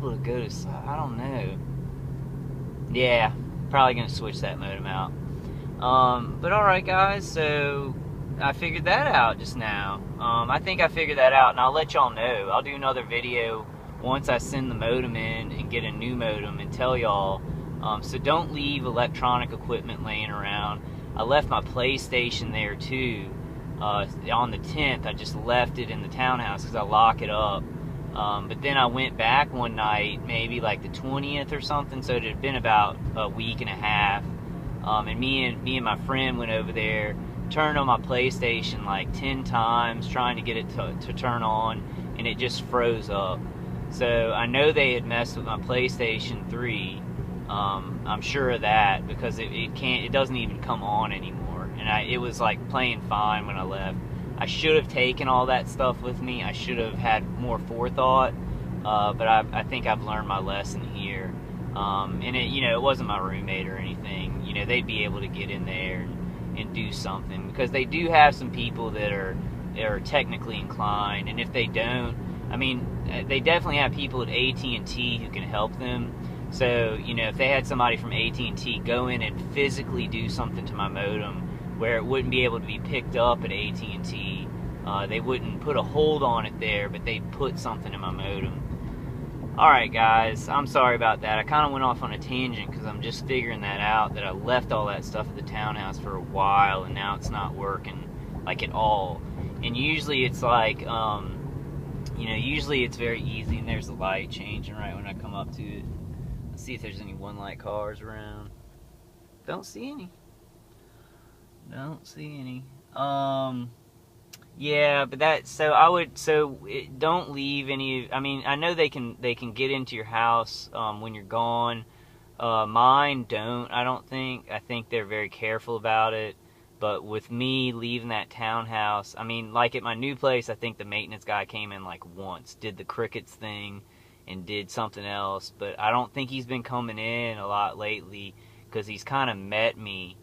able to go to, I don't know. Yeah, probably going to switch that modem out. But alright guys, so I figured that out just now. I think I figured that out, and I'll let y'all know. I'll do another video once I send the modem in and get a new modem and tell y'all. So don't leave electronic equipment laying around. I left my PlayStation there too. On the 10th, I just left it in the townhouse because I lock it up. But then I went back one night, maybe like the 20th or something, so it had been about a week and a half. And me and my friend went over there, turned on my PlayStation like 10 times, trying to get it to turn on, and it just froze up. So I know they had messed with my PlayStation 3. I'm sure of that, because it doesn't even come on anymore. And it was like playing fine when I left. I should have taken all that stuff with me. I should have had more forethought. But I think I've learned my lesson here. And it wasn't my roommate or anything. They'd be able to get in there and do something, because they do have some people that are technically inclined. And if they don't, I mean, they definitely have people at AT&T who can help them. So, if they had somebody from AT&T go in and physically do something to my modem where it wouldn't be able to be picked up at AT&T, they wouldn't put a hold on it there, but they'd put something in my modem. Alright guys, I'm sorry about that. I kind of went off on a tangent because I'm just figuring that out, that I left all that stuff at the townhouse for a while and now it's not working, like, at all. And usually it's like, usually it's very easy, and there's the light changing right when I come up to it. Let's see if there's any one-light cars around. Don't see any. Don't see any. Yeah, but don't leave any. I mean, I know they can get into your house when you're gone. Mine don't, I don't think. I think they're very careful about it. But with me leaving that townhouse, I mean, like at my new place, I think the maintenance guy came in like once, did the crickets thing, and did something else. But I don't think he's been coming in a lot lately, because he's kind of met me.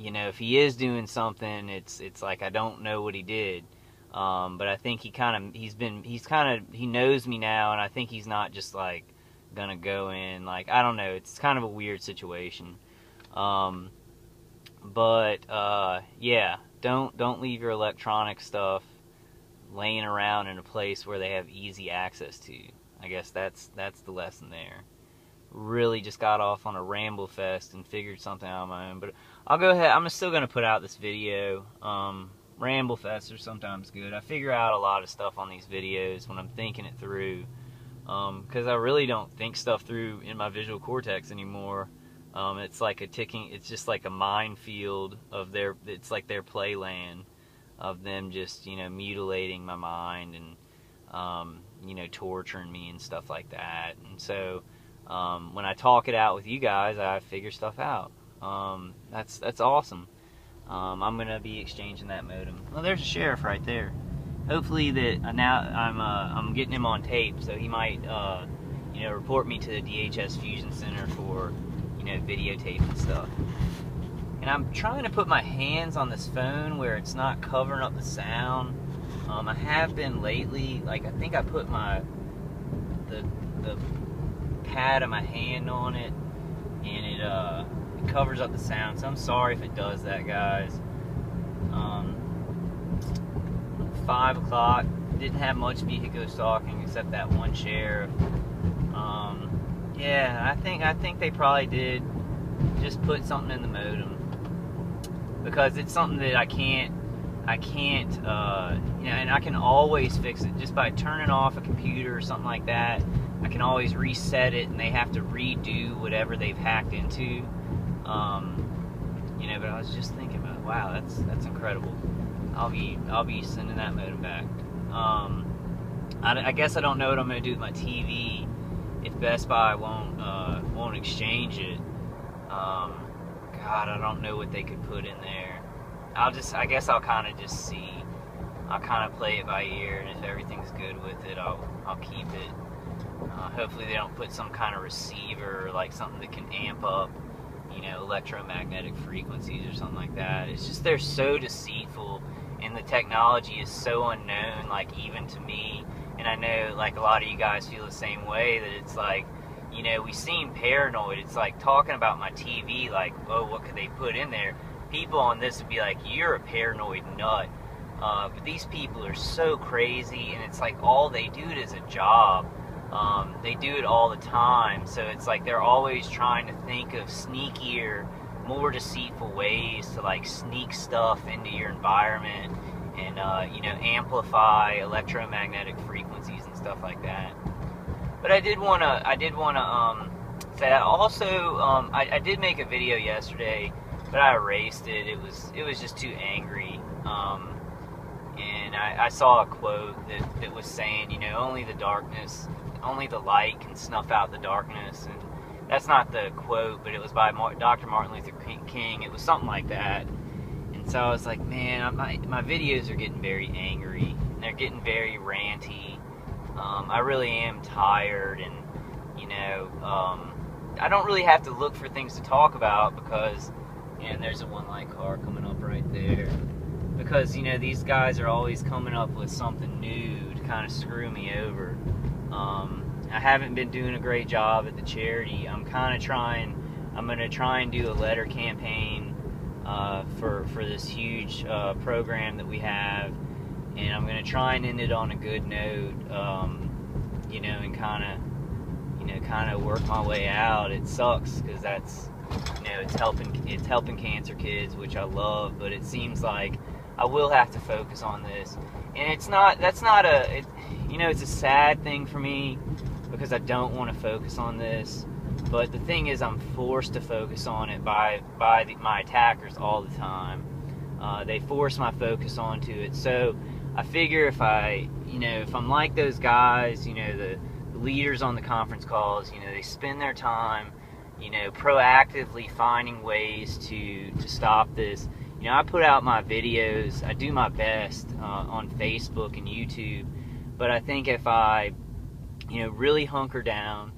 If he is doing something, it's like I don't know what he did. But I think he knows me now, and I think he's not just like gonna go in. Like, I don't know. It's kind of a weird situation. Yeah, don't leave your electronic stuff laying around in a place where they have easy access to. I guess that's the lesson there. Really just got off on a ramble fest and figured something out on my own, but I'll go ahead. I'm still gonna put out this video. Ramble fests are sometimes good. I figure out a lot of stuff on these videos when I'm thinking it through, because I really don't think stuff through in my visual cortex anymore. It's like it's just like a minefield of it's like their playland of them just, mutilating my mind and, torturing me and stuff like that. And so, when I talk it out with you guys, I figure stuff out. That's awesome. I'm gonna be exchanging that modem. Well, there's a sheriff right there. Hopefully that now I'm getting him on tape, so he might report me to the DHS Fusion Center for videotape and stuff. And I'm trying to put my hands on this phone where it's not covering up the sound. I have been lately. Like, I think I put the pad of my hand on it, and it covers up the sound. So I'm sorry if it does that, guys. 5 o'clock. Didn't have much vehicle stalking except that one sheriff. Yeah, I think they probably did just put something in the modem, because it's something that I can't, and I can always fix it just by turning off a computer or something like that. I can always reset it, and they have to redo whatever they've hacked into. But I was just thinking about, wow, that's incredible. I'll be sending that modem back. I guess I don't know what I'm gonna do with my TV if Best Buy won't exchange it. God, I don't know what they could put in there. I guess I'll kind of just see. I'll kind of play it by ear, and if everything's good with it, I'll keep it. Hopefully they don't put some kind of receiver, like something that can amp up, electromagnetic frequencies or something like that. It's just, they're so deceitful, and the technology is so unknown, like, even to me. And I know like a lot of you guys feel the same way, that it's like, you know, we seem paranoid. It's like talking about my TV, like, oh, what could they put in there? People on this would be like, you're a paranoid nut. But these people are so crazy, and it's like all they do it as a job. They do it all the time, so it's like they're always trying to think of sneakier, more deceitful ways to like sneak stuff into your environment and you know, amplify electromagnetic frequencies and stuff like that. But I did wanna say that also. I did make a video yesterday, but I erased it. It was just too angry. And I saw a quote that was saying, you know, only the light can snuff out the darkness. And that's not the quote, but it was by Dr. Martin Luther King. It was something like that. And so I was like, man, my videos are getting very angry. And they're getting very ranty. I really am tired, and, you know, I don't really have to look for things to talk about because, and there's a one-light car coming up right there. Because, you know, these guys are always coming up with something new to kind of screw me over. I haven't been doing a great job at the charity. I'm going to try and do a letter campaign for this huge program that we have. And I'm going to try and end it on a good note, you know, and kind of work my way out. It sucks because that's, you know, it's helping cancer kids, which I love, but it seems like I will have to focus on this. And it's a sad thing for me because I don't want to focus on this. But the thing is, I'm forced to focus on it by my attackers all the time. They force my focus onto it. So I figure if I'm like those guys, you know, the leaders on the conference calls, you know, they spend their time, you know, proactively finding ways to stop this. You know, I put out my videos, I do my best on Facebook and YouTube, but I think if I, you know, really hunker down,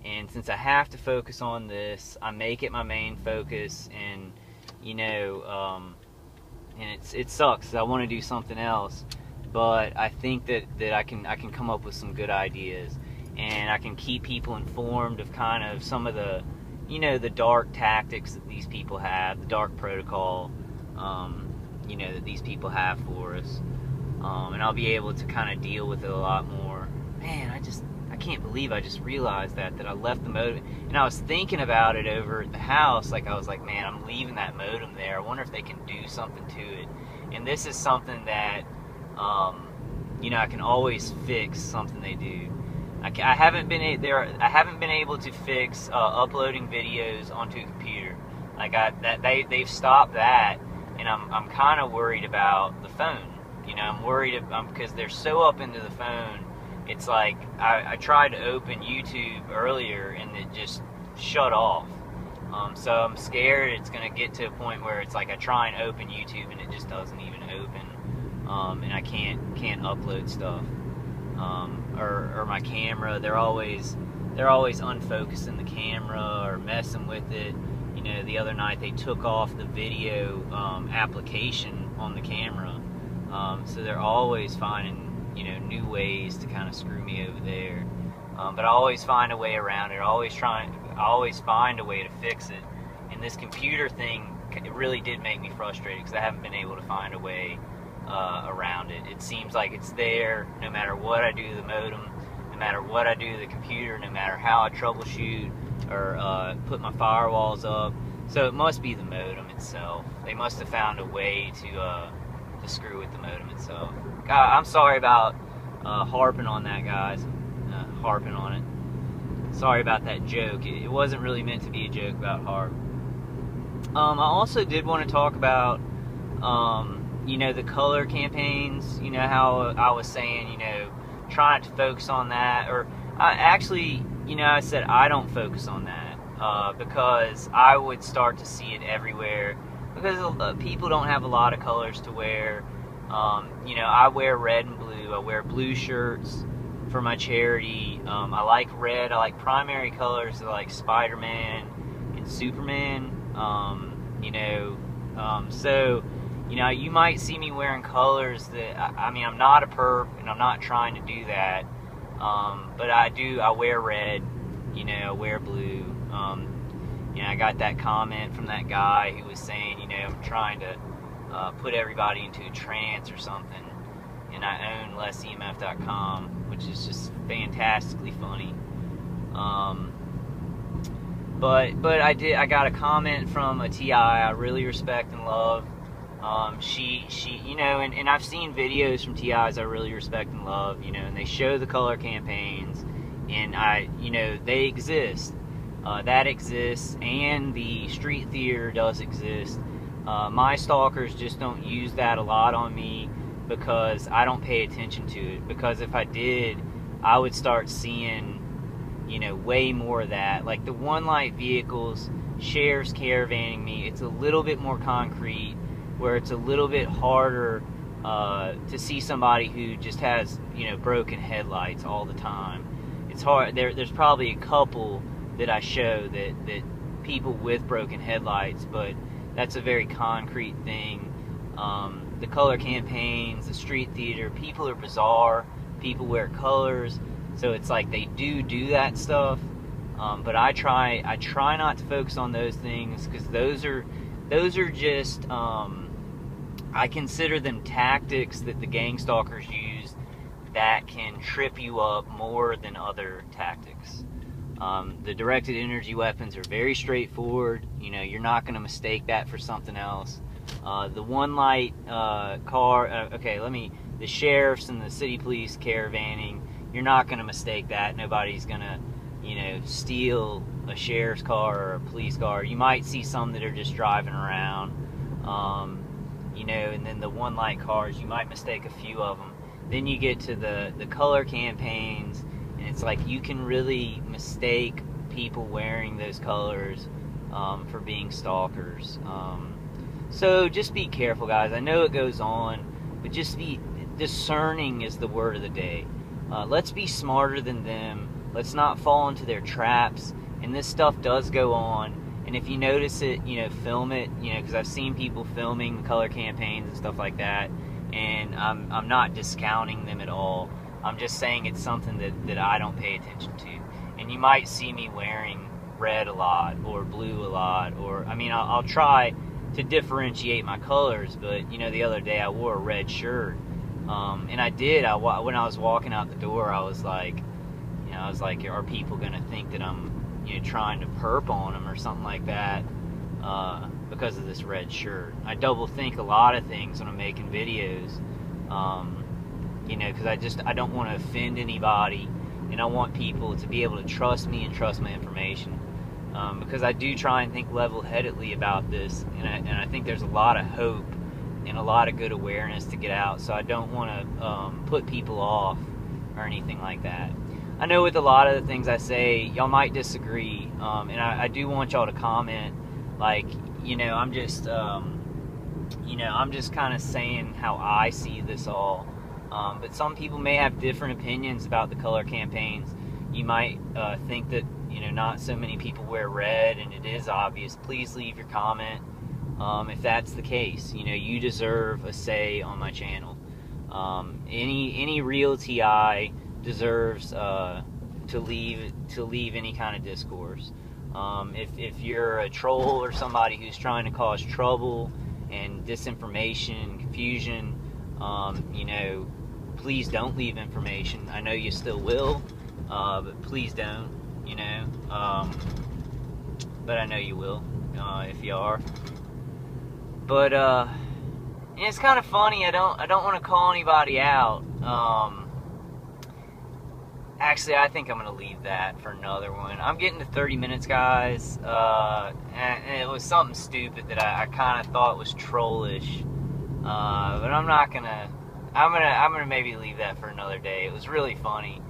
and since I have to focus on this, I make it my main focus, and, you know, and it sucks 'cause I want to do something else, but I think that I can come up with some good ideas, and I can keep people informed of kind of some of the, you know, the dark tactics that these people have, the dark protocol, you know, that these people have for us, and I'll be able to kind of deal with it a lot more. Man, I can't believe I just realized that I left the modem, and I was thinking about it over at the house. Like, I was like, man, I'm leaving that modem there. I wonder if they can do something to it. And this is something that, you know, I can always fix something they do. I haven't been able to fix uploading videos onto a computer. Like, they've stopped that, and I'm kind of worried about the phone. You know, I'm worried because they're so up into the phone. It's like I tried to open YouTube earlier and it just shut off. So I'm scared it's gonna get to a point where it's like I try and open YouTube and it just doesn't even open, and I can't upload stuff. Or my camera, they're always unfocusing the camera or messing with it. You know, the other night they took off the video application on the camera, so they're always finding, you know, new ways to kind of screw me over there. But I always find a way around it. I always find a way to fix it. And this computer thing, it really did make me frustrated because I haven't been able to find a way around it. It seems like it's there no matter what I do to the modem, no matter what I do to the computer, no matter how I troubleshoot or put my firewalls up. So it must be the modem itself. They must have found a way to screw with the modem itself. God, I'm sorry about harping on that, guys. Harping on it. Sorry about that joke. It wasn't really meant to be a joke about harp. I also did want to talk about, you know, the color campaigns. You know, how I was saying, you know, try not to focus on that. Or actually, you know, I said I don't focus on that because I would start to see it everywhere. Because people don't have a lot of colors to wear. You know, I wear red and blue. I wear blue shirts for my charity. I like red. I like primary colors like Spider-Man and Superman. You know, so, you know, you might see me wearing colors that, I mean, I'm not a perp and I'm not trying to do that. But I wear red, you know, I wear blue. You know, I got that comment from that guy who was saying, you know, I'm trying to put everybody into a trance or something, and I own lessemf.com, which is just fantastically funny. But I got a comment from a TI I really respect and love. She you know, and I've seen videos from TIs I really respect and love, you know, and they show the color campaigns, and you know, they exist. That exists, and the street theater does exist. My stalkers just don't use that a lot on me because I don't pay attention to it. Because if I did, I would start seeing, you know, way more of that. Like the one light vehicles, sheriffs caravanning me, it's a little bit more concrete, where it's a little bit harder to see somebody who just has, you know, broken headlights all the time. It's hard. There's probably a couple that I show that people with broken headlights, but that's a very concrete thing. The color campaigns, the street theater, people are bizarre. People wear colors, so it's like they do that stuff. But I try not to focus on those things, because those are just I consider them tactics that the gang stalkers use that can trip you up more than other tactics. The directed energy weapons are very straightforward. You know, you're not going to mistake that for something else. The one light car, the sheriffs and the city police caravanning, you're not going to mistake that. Nobody's going to, you know, steal a sheriff's car or a police car. You might see some that are just driving around, you know, and then the one light cars, you might mistake a few of them. Then you get to the color campaigns, and it's like you can really mistake people wearing those colors for being stalkers. So just be careful, guys. I know it goes on, but just be discerning is the word of the day. Let's be smarter than them. Let's not fall into their traps. And this stuff does go on. And if you notice it, you know, film it. You know, because I've seen people filming the color campaigns and stuff like that. And I'm not discounting them at all. I'm just saying it's something that I don't pay attention to. And you might see me wearing red a lot or blue a lot, or I mean, I'll try to differentiate my colors. But you know, the other day I wore a red shirt, and I did. When I was walking out the door, I was like, you know, are people gonna think that I'm, you know, trying to perp on them or something like that? Because of this red shirt. I double think a lot of things when I'm making videos, you know, because I don't want to offend anybody, and I want people to be able to trust me and trust my information, because I do try and think level-headedly about this, and I think there's a lot of hope and a lot of good awareness to get out, so I don't want to put people off or anything like that. I know with a lot of the things I say, y'all might disagree, and I do want y'all to comment. Like, you know, I'm just kind of saying how I see this all. But some people may have different opinions about the color campaigns. You might think that, you know, not so many people wear red, and it is obvious. Please leave your comment if that's the case. You know, you deserve a say on my channel. Any real TI deserves to leave any kind of discourse. If you're a troll or somebody who's trying to cause trouble and disinformation and confusion, you know, please don't leave information. I know you still will, but please don't, you know, but I know you will, if you are. But, and it's kind of funny, I don't want to call anybody out. Actually, I think I'm going to leave that for another one. I'm getting to 30 minutes, guys, and it was something stupid that I kind of thought was trollish, but I'm not going to, I'm gonna maybe leave that for another day. It was really funny.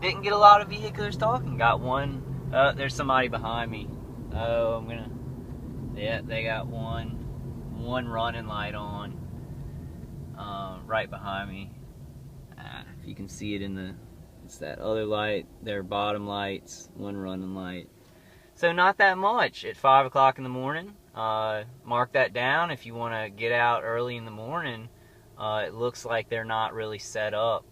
Didn't get a lot of vehicles talking. Got one, there's somebody behind me. Oh, yeah, they got one running light on, right behind me. If you can see it it's that other light, their bottom lights, one running light. So not that much at 5 o'clock in the morning. Mark that down if you want to get out early in the morning. It looks like they're not really set up